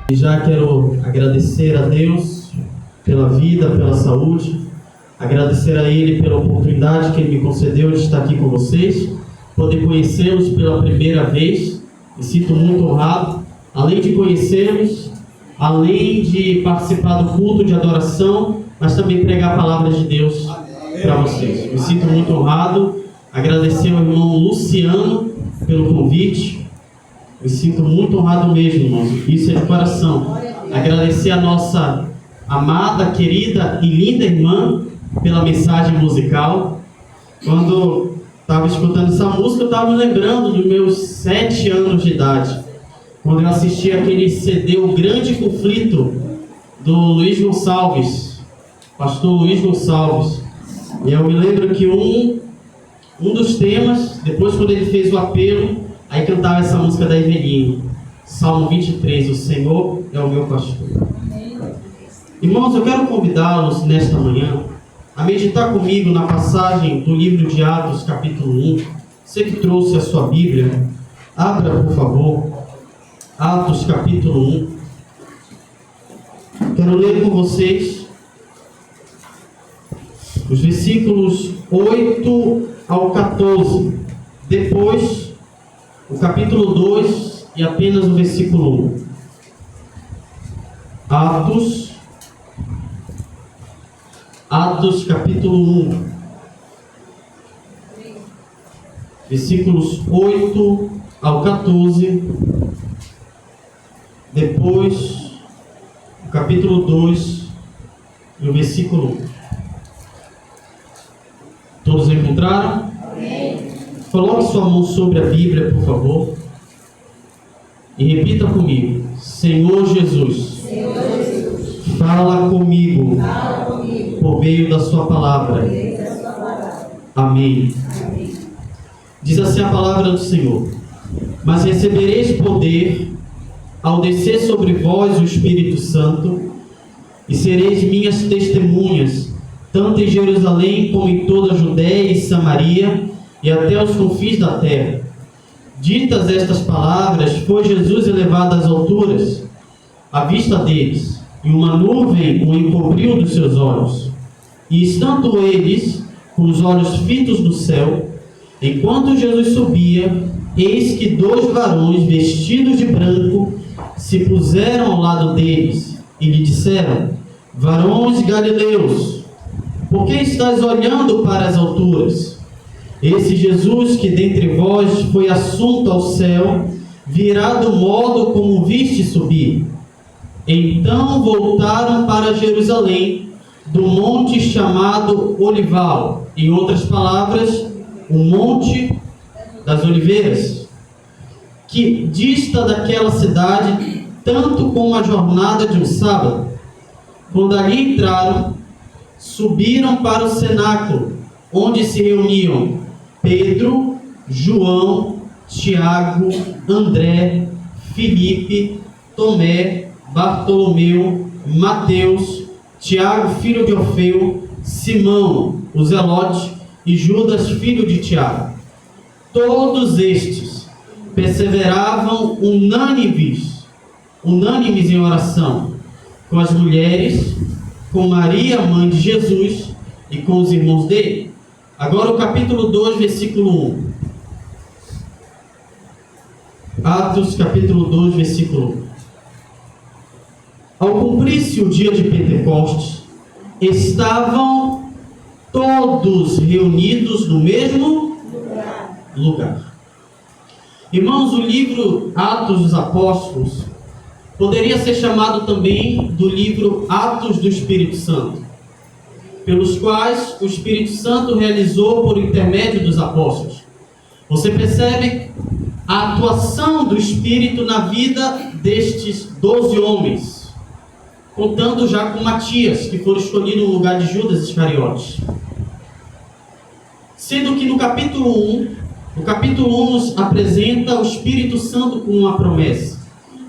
E já quero agradecer a Deus pela vida, pela saúde, agradecer a Ele pela oportunidade que Ele me concedeu de estar aqui com vocês, poder conhecê-los pela primeira vez. Me sinto muito honrado, além de conhecê-los, além de participar do culto de adoração, mas também pregar a palavra de Deus para vocês. Me sinto muito honrado, agradecer ao irmão Luciano pelo convite. Me sinto muito honrado mesmo, irmãos. Isso é de coração. Agradecer a nossa amada, querida e linda irmã pela mensagem musical. Quando estava escutando essa música, eu estava me lembrando dos meus 7 anos de idade, quando eu assisti aquele CD, O Grande Conflito, do Luiz Gonçalves, pastor Luiz Gonçalves. E eu me lembro que um dos temas, depois quando ele fez o apelo, aí cantava essa música da Eveline, Salmo 23, o Senhor é o meu pastor. Irmãos, eu quero convidá-los nesta manhã a meditar comigo na passagem do livro de Atos, capítulo 1. Você que trouxe a sua Bíblia, abra, por favor, Atos, capítulo 1. Quero ler com vocês os versículos 8 ao 14. Depois, o capítulo 2 e apenas o versículo 1. Atos capítulo 1, versículos 8 ao 14. Depois, o capítulo 2 e o versículo 1. Todos encontraram? Amém. Coloque sua mão sobre a Bíblia, por favor, e repita comigo: Senhor Jesus, fala comigo, por meio da sua palavra. Amém. Diz assim a palavra do Senhor: Mas recebereis poder ao descer sobre vós o Espírito Santo, e sereis minhas testemunhas, tanto em Jerusalém como em toda a Judéia e Samaria, e até os confins da terra. Ditas estas palavras, foi Jesus elevado às alturas, à vista deles, e uma nuvem o encobriu dos seus olhos. E estando eles com os olhos fitos no céu, enquanto Jesus subia, eis que 2 varões vestidos de branco se puseram ao lado deles, e lhe disseram: Varões galileus, por que estáis olhando para as alturas? Esse Jesus que dentre vós foi assunto ao céu, virá do modo como viste subir. Então voltaram para Jerusalém, do monte chamado Olival, em outras palavras, o Monte das Oliveiras, que dista daquela cidade tanto como a jornada de um sábado. Quando ali entraram, subiram para o cenáculo, onde se reuniam Pedro, João, Tiago, André, Filipe, Tomé, Bartolomeu, Mateus, Tiago, filho de Alfeu, Simão, o Zelote, e Judas, filho de Tiago. Todos estes perseveravam unânimes em oração, com as mulheres, com Maria, mãe de Jesus, e com os irmãos dele. Agora o capítulo 2, versículo 1. Atos, capítulo 2, versículo 1. Ao cumprir-se o dia de Pentecostes, estavam todos reunidos no mesmo lugar. Irmãos, o livro Atos dos Apóstolos poderia ser chamado também do livro Atos do Espírito Santo, pelos quais o Espírito Santo realizou por intermédio dos apóstolos. Você percebe a atuação do Espírito na vida destes 12 homens, contando já com Matias, que foi escolhido no lugar de Judas Iscariotes. Sendo que no capítulo 1, nos apresenta o Espírito Santo com uma promessa.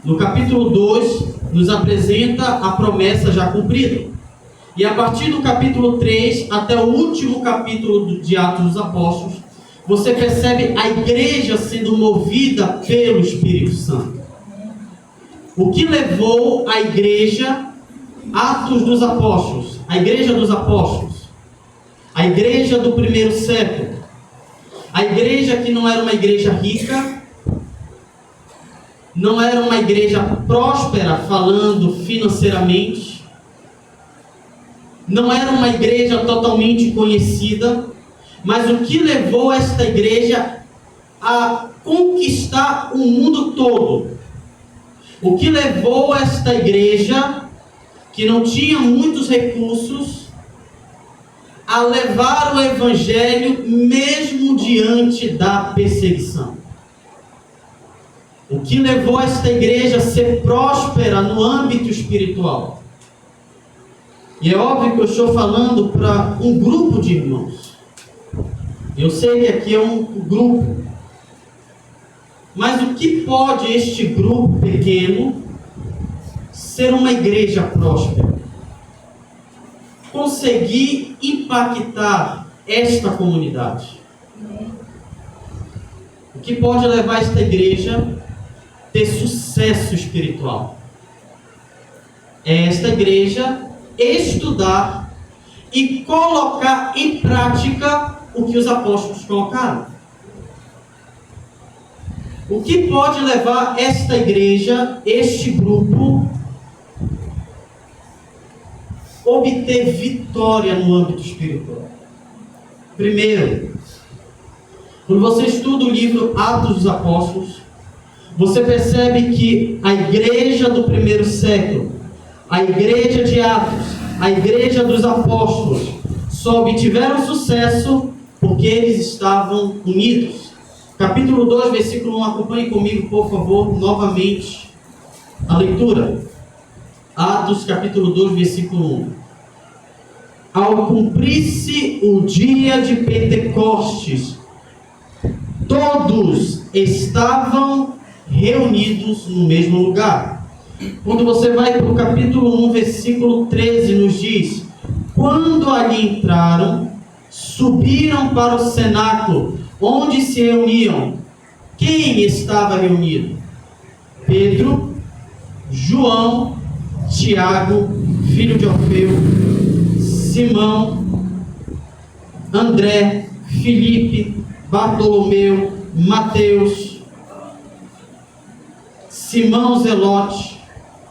No capítulo 2, nos apresenta a promessa já cumprida. E a partir do capítulo 3 até o último capítulo de Atos dos Apóstolos, você percebe a igreja sendo movida pelo Espírito Santo. O que levou a igreja, Atos dos Apóstolos, a igreja dos apóstolos, a igreja do primeiro século, a igreja que não era uma igreja rica, não era uma igreja próspera, falando financeiramente, não era uma igreja totalmente conhecida, mas o que levou esta igreja a conquistar o mundo todo, o que levou esta igreja, que não tinha muitos recursos, a levar o evangelho mesmo diante da perseguição. O que levou esta igreja a ser próspera no âmbito espiritual. E é óbvio que eu estou falando para um grupo de irmãos. Eu sei que aqui é um grupo. Mas o que pode este grupo pequeno ser uma igreja próspera? Conseguir impactar esta comunidade? O que pode levar esta igreja a ter sucesso espiritual? É esta igreja estudar e colocar em prática o que os apóstolos colocaram. O que pode levar esta igreja, este grupo, a obter vitória no âmbito espiritual? Primeiro, quando você estuda o livro Atos dos Apóstolos, você percebe que a igreja do primeiro século, a igreja de Atos, a igreja dos apóstolos, só obtiveram sucesso porque eles estavam unidos. Capítulo 2, versículo 1, acompanhe comigo, por favor, novamente a leitura. Atos, capítulo 2, versículo 1. Ao cumprir-se o dia de Pentecostes, todos estavam reunidos no mesmo lugar. Quando você vai para o capítulo 1, versículo 13, nos diz: quando ali entraram, subiram para o cenáculo, onde se reuniam. Quem estava reunido? Pedro, João, Tiago, filho de Alfeu, Simão, André, Filipe, Bartolomeu, Mateus, Simão Zelote,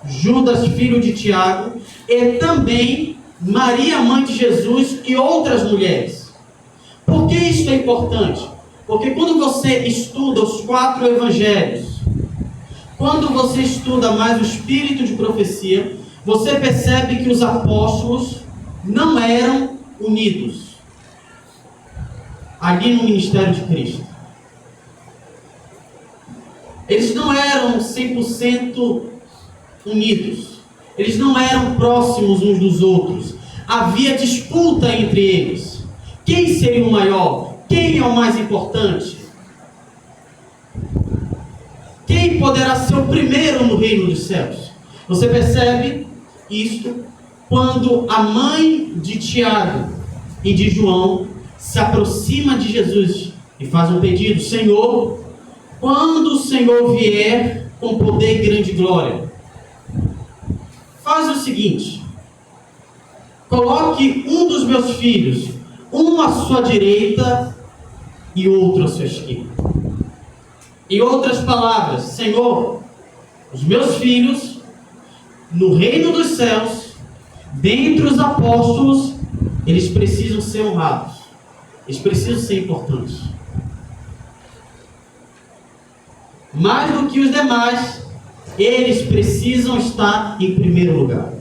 Judas, filho de Tiago, e também Maria, mãe de Jesus, e outras mulheres. Por que isso é importante? Porque quando você estuda os 4 evangelhos, quando você estuda mais o espírito de profecia, você percebe que os apóstolos não eram unidos ali no ministério de Cristo. Eles não eram 100% unidos. Eles não eram próximos uns dos outros. Havia disputa entre eles. Quem seria o maior? Quem é o mais importante? Quem poderá ser o primeiro no reino dos céus? Você percebe isto quando a mãe de Tiago e de João se aproxima de Jesus e faz um pedido: Senhor, quando o Senhor vier com poder e grande glória, faz o seguinte: coloque um dos meus filhos, um à sua direita e outro à sua esquerda. Em outras palavras, Senhor, os meus filhos, no reino dos céus, dentre os apóstolos, eles precisam ser honrados. Eles precisam ser importantes. Mais do que os demais, eles precisam estar em primeiro lugar.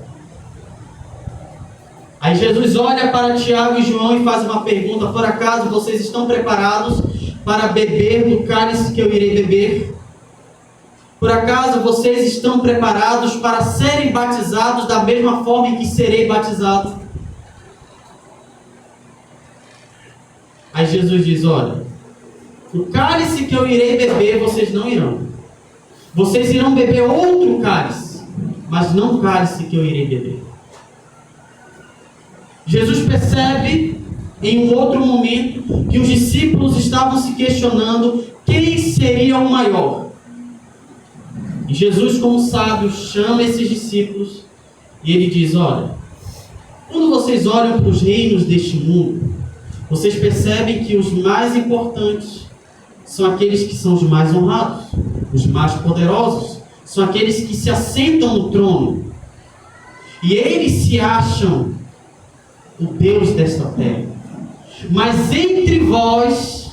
Aí Jesus olha para Tiago e João e faz uma pergunta: por acaso vocês estão preparados para beber do cálice que eu irei beber? Por acaso vocês estão preparados para serem batizados da mesma forma em que serei batizado? Aí Jesus diz: olha, o cálice que eu irei beber, vocês não irão. Vocês irão beber outro cálice, mas não o cálice que eu irei beber. Jesus percebe em um outro momento que os discípulos estavam se questionando quem seria o maior. E Jesus, como sábio, chama esses discípulos e ele diz: olha, quando vocês olham para os reinos deste mundo, vocês percebem que os mais importantes são aqueles que são os mais honrados, os mais poderosos, são aqueles que se assentam no trono. E eles se acham o Deus desta terra. Mas entre vós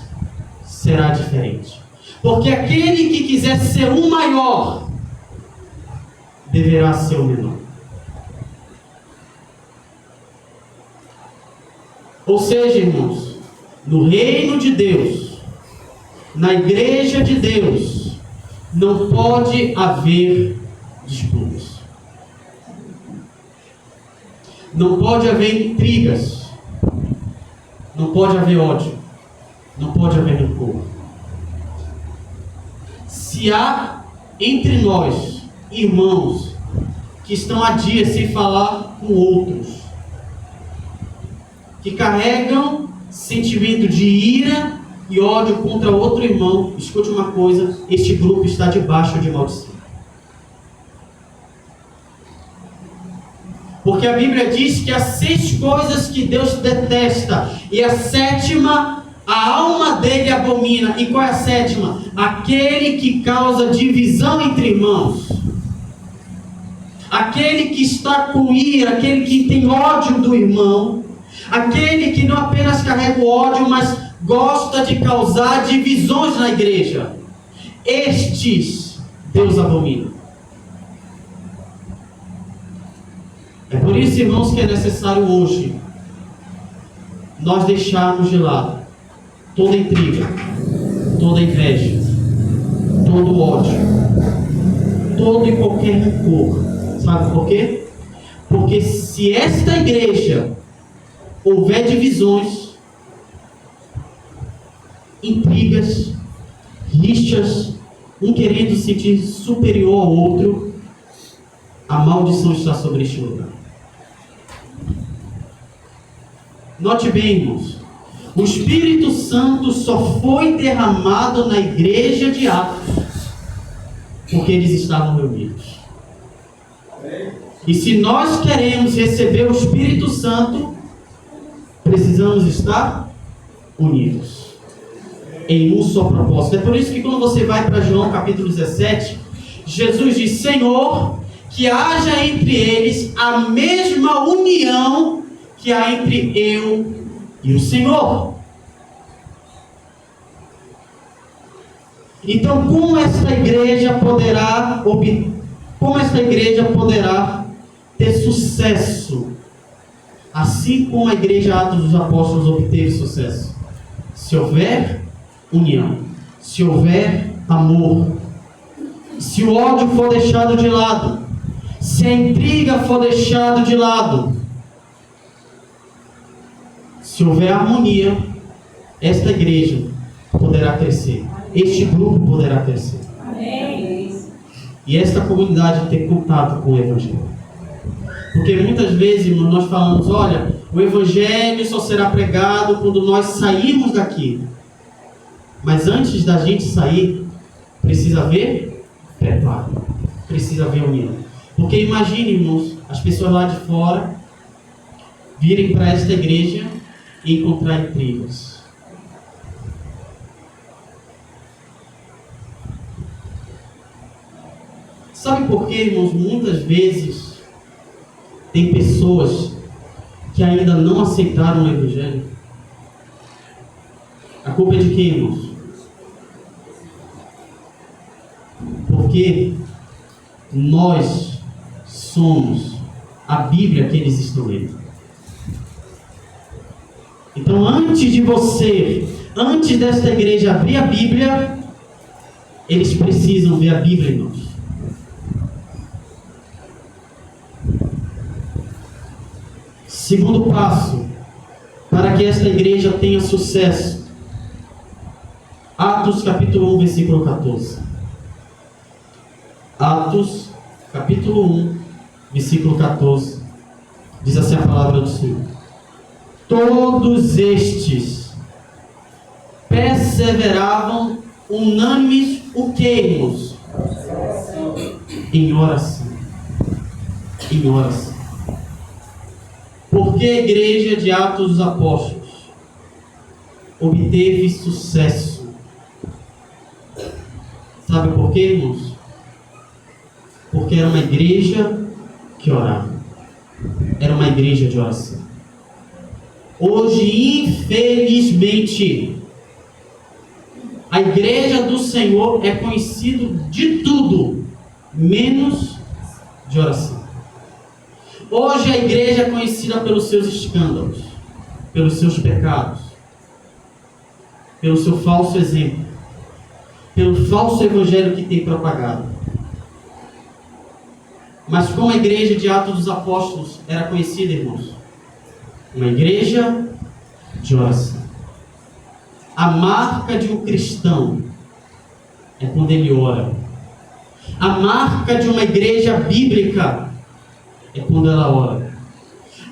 será diferente. Porque aquele que quiser ser o maior, deverá ser o menor. Ou seja, irmãos, no reino de Deus, na igreja de Deus, não pode haver disputas. Não pode haver intrigas. Não pode haver ódio. Não pode haver rancor. Se há entre nós irmãos que estão há dias sem falar com outros, que carregam sentimento de ira e ódio contra outro irmão, escute uma coisa: este grupo está debaixo de maldição. Porque a Bíblia diz que há 6 coisas que Deus detesta, e a 7ª, a alma dele abomina. E qual é a 7ª? Aquele que causa divisão entre irmãos. Aquele que está com ira, aquele que tem ódio do irmão, aquele que não apenas carrega o ódio, mas gosta de causar divisões na igreja. Estes Deus abomina. É por isso, irmãos, que é necessário hoje nós deixarmos de lado toda intriga, toda inveja, todo ódio, todo e qualquer rancor. Sabe por quê? Porque se esta igreja houver divisões, intrigas, rixas, um querendo se sentir superior ao outro, a maldição está sobre este lugar. Note bem, irmãos, o Espírito Santo só foi derramado na igreja de Atos porque eles estavam reunidos. E se nós queremos receber o Espírito Santo, precisamos estar unidos em um só propósito. É por isso que quando você vai para João capítulo 17, Jesus diz: Senhor, que haja entre eles a mesma união que há entre eu e o Senhor. Então, como esta igreja poderá ter sucesso, assim como a igreja Atos dos Apóstolos obteve sucesso? Se houver união, se houver amor, se o ódio for deixado de lado, se a intriga for deixada de lado, se houver harmonia, esta igreja poderá crescer, este grupo poderá crescer. Amém. E esta comunidade ter contato com o Evangelho. Porque muitas vezes, irmão, nós falamos: olha, o Evangelho só será pregado quando nós sairmos daqui. Mas antes da gente sair, precisa haver preparo, precisa haver união. Porque imagine, irmãos, as pessoas lá de fora virem para esta igreja e encontrar intrigas. Sabe por quê, irmãos? Muitas vezes tem pessoas que ainda não aceitaram o Evangelho. A culpa é de quem, irmãos? Porque nós somos a Bíblia que eles estão lendo. Então, antes desta igreja abrir a Bíblia, eles precisam ver a Bíblia em nós. Segundo passo, para que esta igreja tenha sucesso. Atos capítulo 1, versículo 14. Atos capítulo 1, versículo 14. Diz assim a palavra do Senhor: todos estes perseveravam unânimes o que, irmãos? em oração. Em oração. Porque a igreja de Atos dos Apóstolos obteve sucesso. Sabe por quê, irmãos? Porque era uma igreja que orava. Era uma igreja de oração. Hoje, infelizmente, a igreja do Senhor é conhecida de tudo, menos de oração. Hoje a igreja é conhecida pelos seus escândalos, pelos seus pecados, pelo seu falso exemplo, pelo falso evangelho que tem propagado. Mas como a igreja de Atos dos Apóstolos era conhecida, irmãos? Uma igreja de oração. A marca de um cristão é quando ele ora. A marca de uma igreja bíblica é quando ela ora.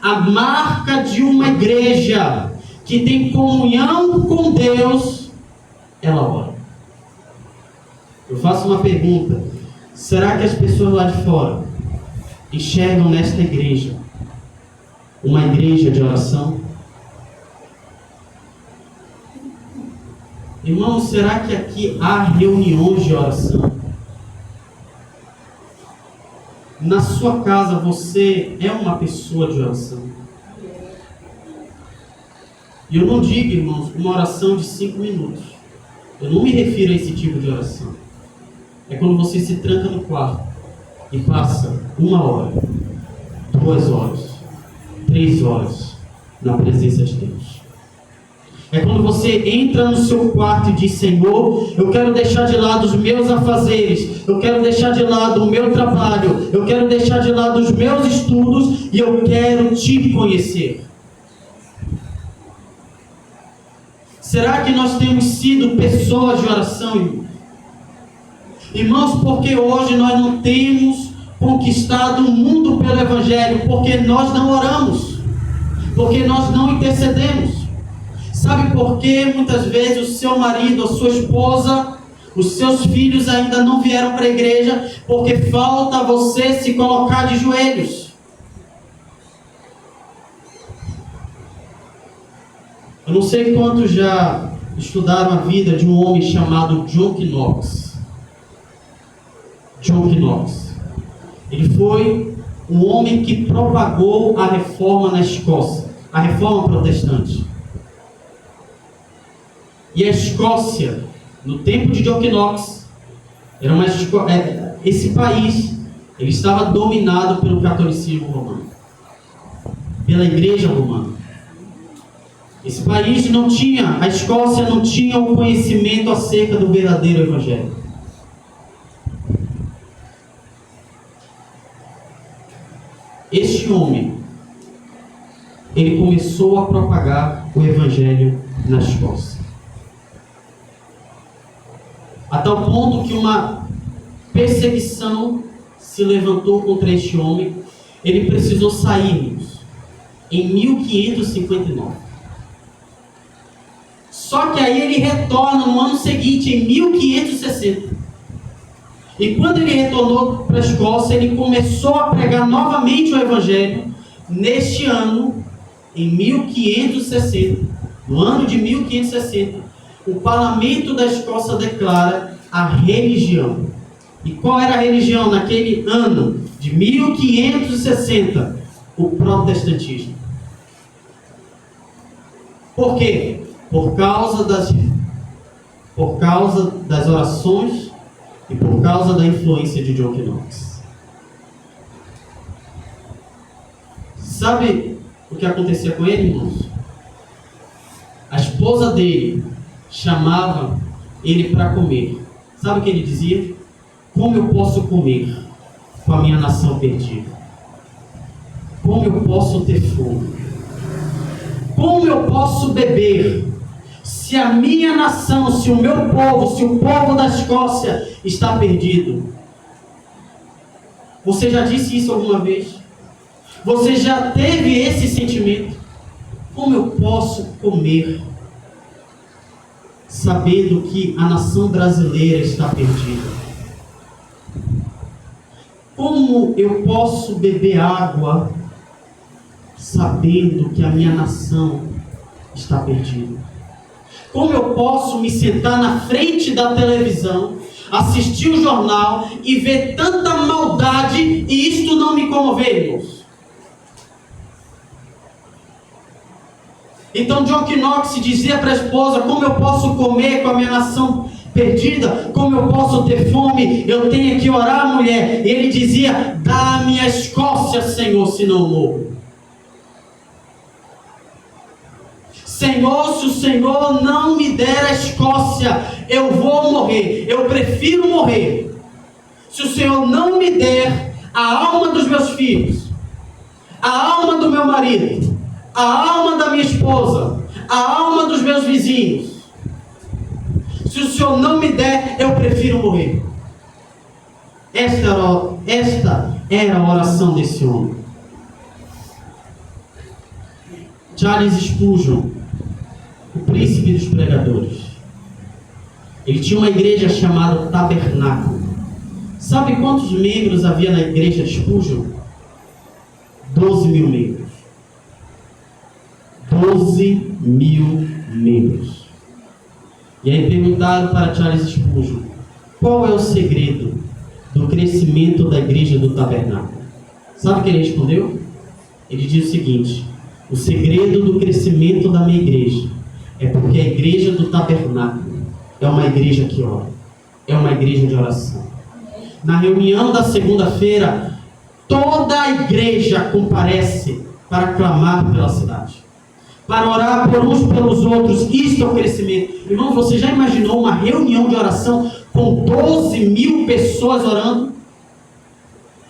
A marca de uma igreja que tem comunhão com Deus, ela ora. Eu faço uma pergunta: será que as pessoas lá de fora enxergam nesta igreja uma igreja de oração? Irmãos, será que aqui há reuniões de oração? Na sua casa você é uma pessoa de oração? E eu não digo, irmãos, uma oração de 5 minutos. Eu não me refiro a esse tipo de oração. É quando você se tranca no quarto e passa 1 hora, 2 horas, 3 horas na presença de Deus. É quando você entra no seu quarto e diz: Senhor, eu quero deixar de lado os meus afazeres, eu quero deixar de lado o meu trabalho, eu quero deixar de lado os meus estudos e eu quero te conhecer. Será que nós temos sido pessoas de oração, irmãos? Irmãos, porque hoje nós não temos conquistado o mundo pelo Evangelho, porque nós não oramos, porque nós não intercedemos. Sabe por que muitas vezes o seu marido, a sua esposa, os seus filhos ainda não vieram para a igreja? Porque falta você se colocar de joelhos. Eu não sei quantos já estudaram a vida de um homem chamado John Knox. John Knox. Ele foi um homem que propagou a reforma na Escócia, a reforma protestante. E a Escócia, no tempo de John Knox, era esse país, ele estava dominado pelo catolicismo romano, pela igreja romana. Esse país não tinha, a Escócia não tinha o conhecimento acerca do verdadeiro evangelho. Este homem, ele começou a propagar o evangelho na Escócia. A tal ponto que uma perseguição se levantou contra este homem. Ele precisou sair em 1559. Só que aí ele retorna no ano seguinte, em 1560. E quando ele retornou para a Escócia, ele começou a pregar novamente o Evangelho. Neste ano, em 1560, no ano de 1560, o parlamento da Escócia declara a religião. E qual era a religião naquele ano de 1560? O protestantismo. Por quê? Por causa das orações e por causa da influência de John Knox. Sabe o que acontecia com ele, irmãos? A esposa dele chamava ele para comer. Sabe o que ele dizia? Como eu posso comer com a minha nação perdida? Como eu posso ter fome? Como eu posso beber se a minha nação, se o meu povo, se o povo da Escócia está perdido? Você já disse isso alguma vez? Você já teve esse sentimento? Como eu posso comer sabendo que a nação brasileira está perdida? Como eu posso beber água sabendo que a minha nação está perdida? Como eu posso me sentar na frente da televisão, assistir o jornal e ver tanta maldade e isto não me comover, irmãos? Então John Knox dizia para a esposa: como eu posso comer com a minha nação perdida? Como eu posso ter fome? Eu tenho que orar, mulher. Ele dizia: dá-me a Escócia, Senhor, senão morro. Senhor, se o Senhor não me der a Escócia, eu vou morrer. Eu prefiro morrer. Se o Senhor não me der a alma dos meus filhos, a alma do meu marido, a alma da minha esposa, a alma dos meus vizinhos, se o Senhor não me der, eu prefiro morrer. Esta era a oração desse homem. Charles Spurgeon, o príncipe dos pregadores, ele tinha uma igreja chamada Tabernáculo. Sabe quantos membros havia na igreja de Spurgeon? 12.000 membros. 12.000 membros. E aí perguntaram para Charles Spurgeon: qual é o segredo do crescimento da igreja do Tabernáculo? Sabe o que ele respondeu? Ele diz o seguinte: o segredo do crescimento da minha igreja é porque a igreja do Tabernáculo é uma igreja que ora, é uma igreja de oração. Na reunião da segunda-feira, toda a igreja comparece para clamar pela cidade, para orar por uns pelos outros. Isto é o crescimento. Irmão, você já imaginou uma reunião de oração com 12.000 pessoas orando?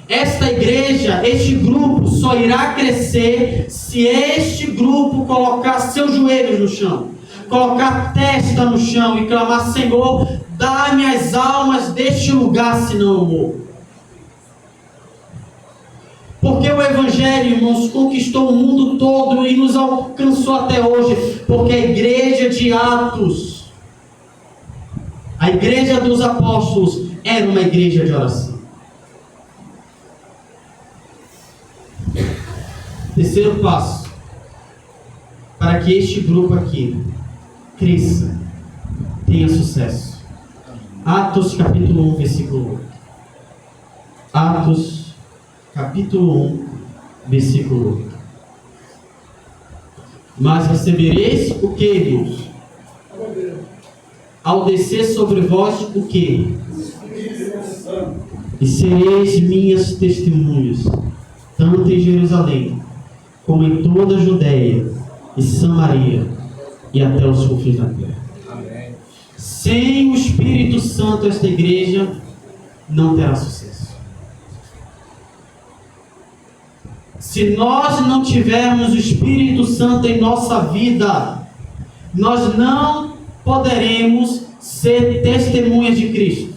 Esta igreja, este grupo só irá crescer se este grupo colocar seus joelhos no chão, colocar a testa no chão e clamar: Senhor, dá-me as almas deste lugar, senão eu morro. Porque o Evangelho, irmãos, conquistou o mundo todo e nos alcançou até hoje. Porque a igreja de Atos, a igreja dos apóstolos, era uma igreja de oração. Terceiro passo, para que este grupo aqui cresça, tenha sucesso. Atos capítulo 1, versículo 8. Atos capítulo 1, versículo 8. Mas recebereis o que, irmãos? Ao descer sobre vós o que? E sereis minhas testemunhas, tanto em Jerusalém, como em toda a Judéia e Samaria, e até os confins da terra. Amém. Sem o Espírito Santo, esta igreja não terá sucesso. Se nós não tivermos o Espírito Santo em nossa vida, nós não poderemos ser testemunhas de Cristo.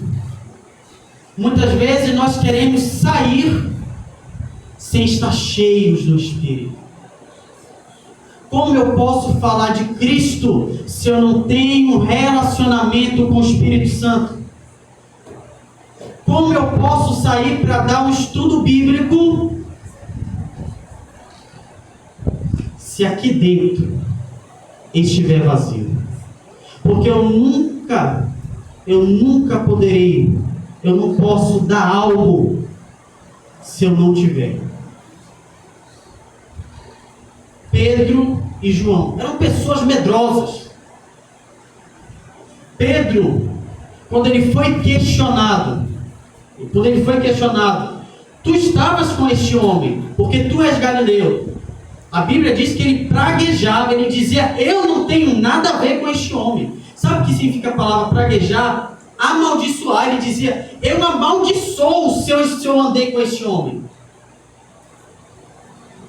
Muitas vezes nós queremos sair sem estar cheios do Espírito. Como eu posso falar de Cristo se eu não tenho relacionamento com o Espírito Santo? Como eu posso sair para dar um estudo bíblico se aqui dentro estiver vazio? Porque eu nunca poderei, eu não posso dar algo se eu não tiver. Pedro e João eram pessoas medrosas. Pedro, quando ele foi questionado, tu estavas com este homem, porque tu és galileu. A Bíblia diz que ele praguejava, ele dizia: eu não tenho nada a ver com este homem. Sabe o que significa a palavra praguejar? Amaldiçoar. Ele dizia: eu amaldiçoo se eu andei com este homem.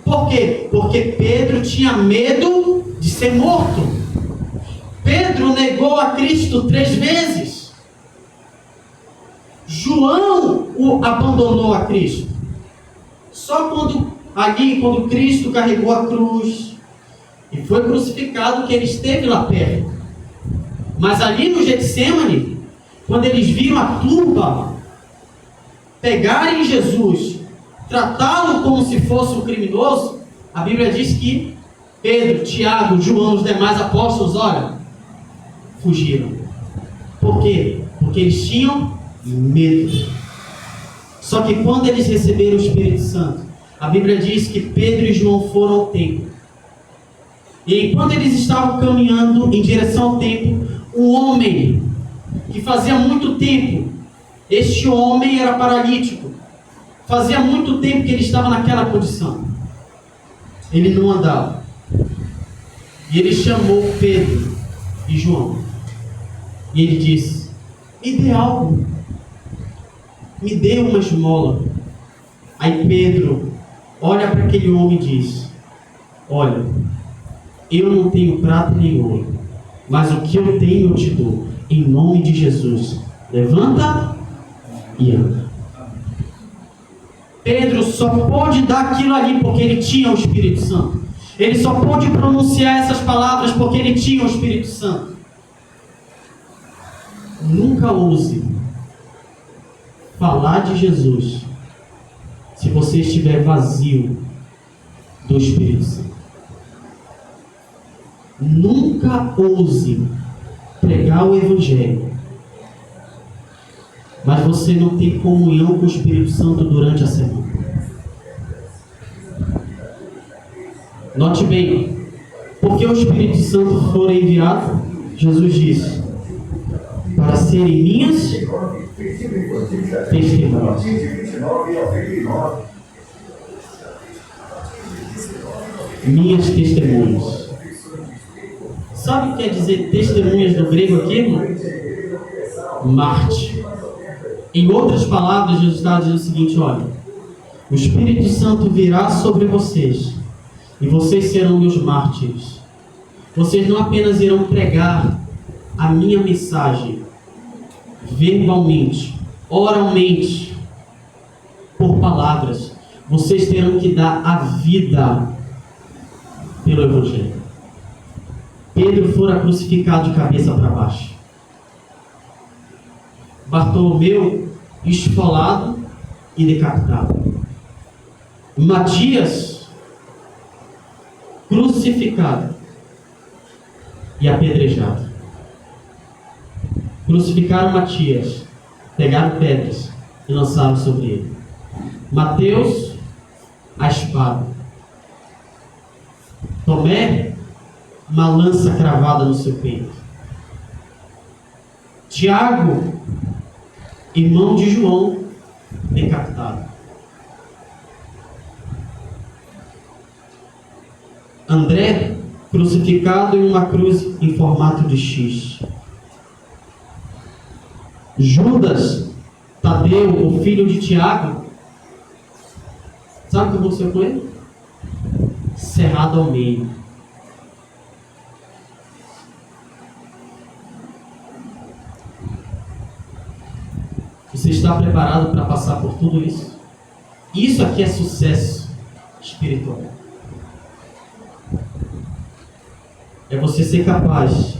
Por quê? Porque Pedro tinha medo de ser morto. Pedro negou a Cristo 3 vezes. João o abandonou a Cristo. Só quando Cristo carregou a cruz e foi crucificado, que ele esteve lá perto. Mas ali no Getsêmani, quando eles viram a turba pegarem Jesus, tratá-lo como se fosse um criminoso, a Bíblia diz que Pedro, Tiago, João, os demais apóstolos, olha, fugiram. Por quê? Porque eles tinham medo. Só que quando eles receberam o Espírito Santo, a Bíblia diz que Pedro e João foram ao templo. E enquanto eles estavam caminhando em direção ao templo, um homem que fazia muito tempo, este homem era paralítico, fazia muito tempo que ele estava naquela condição. Ele não andava. E ele chamou Pedro e João. E ele disse: me dê algo. Me dê uma esmola. Aí Pedro olha para aquele homem e diz: olha, eu não tenho prata nem ouro, mas o que eu tenho eu te dou. Em nome de Jesus, levanta e anda. Pedro só pôde dar aquilo ali porque ele tinha o Espírito Santo. Ele só pôde pronunciar essas palavras porque ele tinha o Espírito Santo. Nunca ouse falar de Jesus se você estiver vazio do Espírito Santo. Nunca ouse pregar o Evangelho, mas você não tem comunhão com o Espírito Santo durante a semana. Note bem, porque o Espírito Santo for enviado, Jesus disse, para serem minhas testemunhas. Minhas testemunhas. Sabe o que quer dizer testemunhas no grego aqui, irmão? Mártir. Em outras palavras, Jesus está dizendo o seguinte: olha, o Espírito Santo virá sobre vocês e vocês serão meus mártires. Vocês não apenas irão pregar a minha mensagem verbalmente, oralmente, por palavras. Vocês terão que dar a vida pelo Evangelho. Pedro fora crucificado de cabeça para baixo. Bartolomeu esfolado e decapitado. Matias crucificado e apedrejado. Crucificaram Matias, pegaram pedras e lançaram sobre ele. Mateus, a espada. Tomé, uma lança cravada no seu peito. Tiago, irmão de João, decapitado. André, crucificado em uma cruz em formato de X. Judas Tadeu, o filho de Tiago, sabe o que aconteceu com ele? Cerrado ao meio. Você está preparado para passar por tudo isso? Isso aqui é sucesso espiritual. É você ser capaz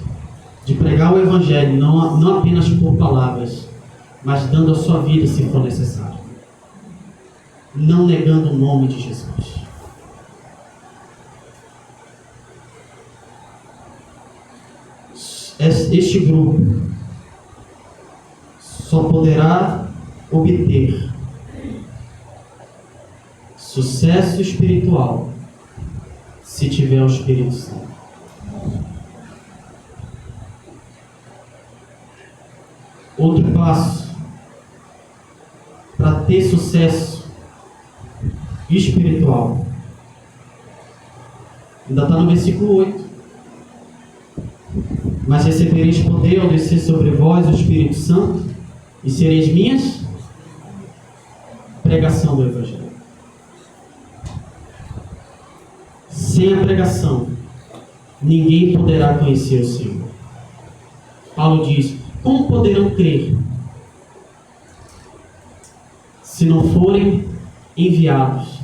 de pregar o Evangelho não apenas por palavras, mas dando a sua vida se for necessário. Não negando o nome de Jesus. Este grupo só poderá obter sucesso espiritual se tiver o Espírito Santo. Outro passo para ter sucesso espiritual, ainda está no versículo 8. Mas recebereis poder ao descer sobre vós o Espírito Santo e sereis minhas pregação do Evangelho. Sem a pregação, ninguém poderá conhecer o Senhor. Paulo diz: como poderão crer se não forem enviados?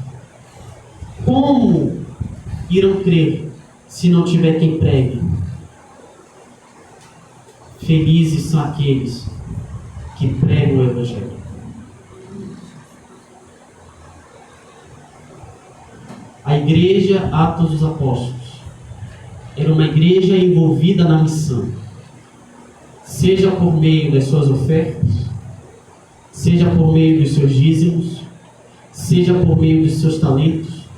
Como irão crer se não tiver quem pregue? Felizes são aqueles que pregam o Evangelho. A igreja Atos dos Apóstolos era uma igreja envolvida na missão, seja por meio das suas ofertas, seja por meio dos seus dízimos, seja por meio dos seus talentos,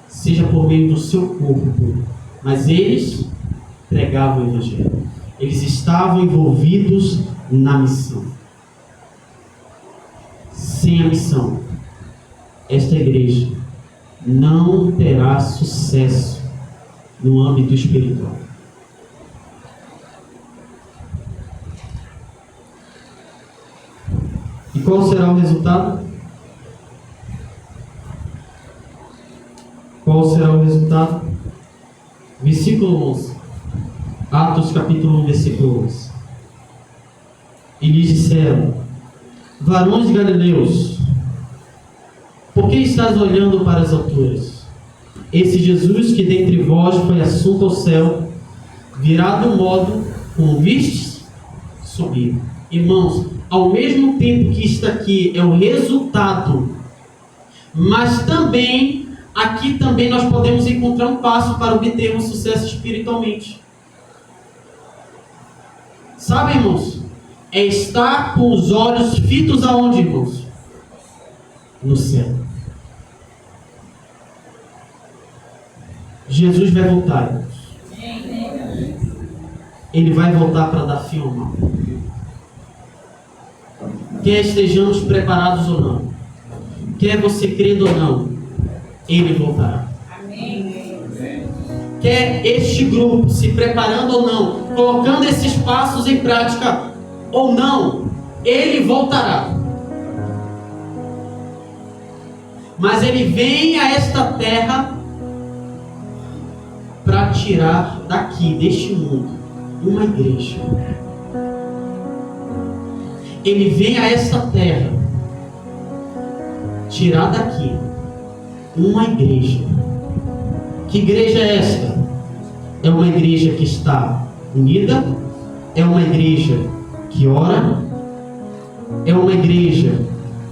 seja por meio do seu corpo, mas eles pregavam o Evangelho. Eles estavam envolvidos na missão. Sem a missão, esta igreja não terá sucesso no âmbito espiritual. E qual será o resultado? Qual será o resultado? Versículo 11. Atos capítulo 1, versículo 11. E lhes disseram: varões galileus, por que estáis olhando para as alturas? Esse Jesus que dentre vós foi assunto ao céu, virá do modo como vistes subir. Irmãos, ao mesmo tempo que isto aqui é o resultado, mas também, aqui também nós podemos encontrar um passo para obtermos sucesso espiritualmente. Sabe, irmãos? É estar com os olhos fitos aonde, irmãos? No céu. Jesus vai voltar, irmãos. Ele vai voltar para dar fim ao mal. Quer estejamos preparados ou não, quer você crendo ou não, Ele voltará. Quer este grupo se preparando ou não, colocando esses passos em prática ou não, Ele voltará. Mas Ele vem a esta terra para tirar daqui, deste mundo, uma igreja. Ele vem a esta terra tirar daqui uma igreja. Que igreja é esta? É uma igreja que está unida, é uma igreja que ora, é uma igreja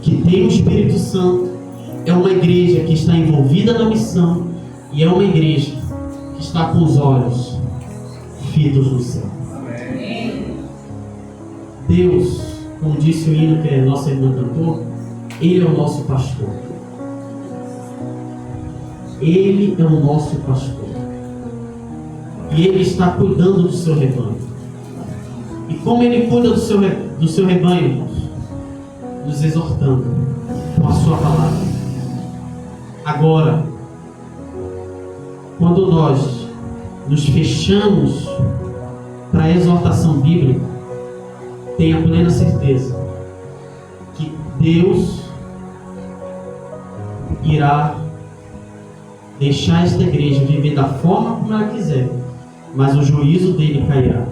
que tem o Espírito Santo, é uma igreja que está envolvida na missão e é uma igreja que está com os olhos fitos no céu. Deus, como disse o hino que a nossa irmã cantou, Ele é o nosso pastor. Ele é o nosso pastor. E Ele está cuidando do seu rebanho. E como Ele cuida do seu rebanho, irmãos? Nos exortando com a sua palavra. Agora, quando nós nos fechamos para a exortação bíblica, tenha plena certeza que Deus irá deixar esta igreja viver da forma como ela quiser, mas o juízo dele cairá.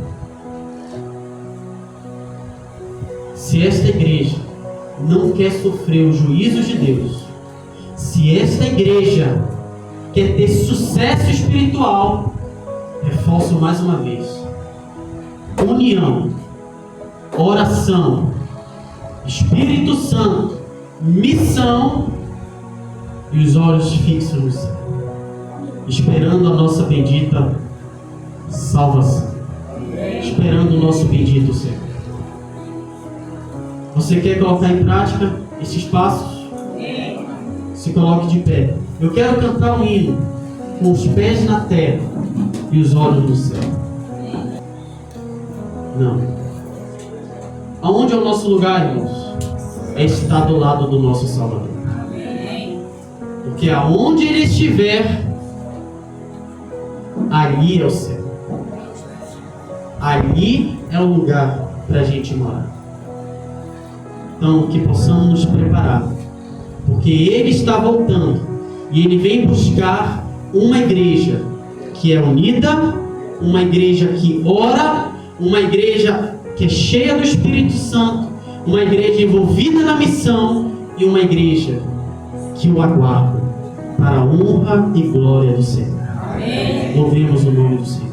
Se esta igreja não quer sofrer os juízos de Deus, se esta igreja quer ter sucesso espiritual, reforço mais uma vez: união, oração, Espírito Santo, missão e os olhos fixos no céu, esperando a nossa bendita salvação, esperando o nosso bendito céu. Você quer colocar em prática esses passos? Se coloque de pé. Eu quero cantar um hino com os pés na terra e os olhos no céu. Não. Aonde é o nosso lugar, irmãos? É estar do lado do nosso Salvador. Porque aonde Ele estiver, ali é o céu. Ali é o lugar para a gente morar. Então, que possamos nos preparar, porque Ele está voltando e Ele vem buscar uma igreja que é unida, uma igreja que ora, uma igreja que é cheia do Espírito Santo, uma igreja envolvida na missão e uma igreja que o aguarda para a honra e glória do Senhor. Louvemos o nome do Senhor.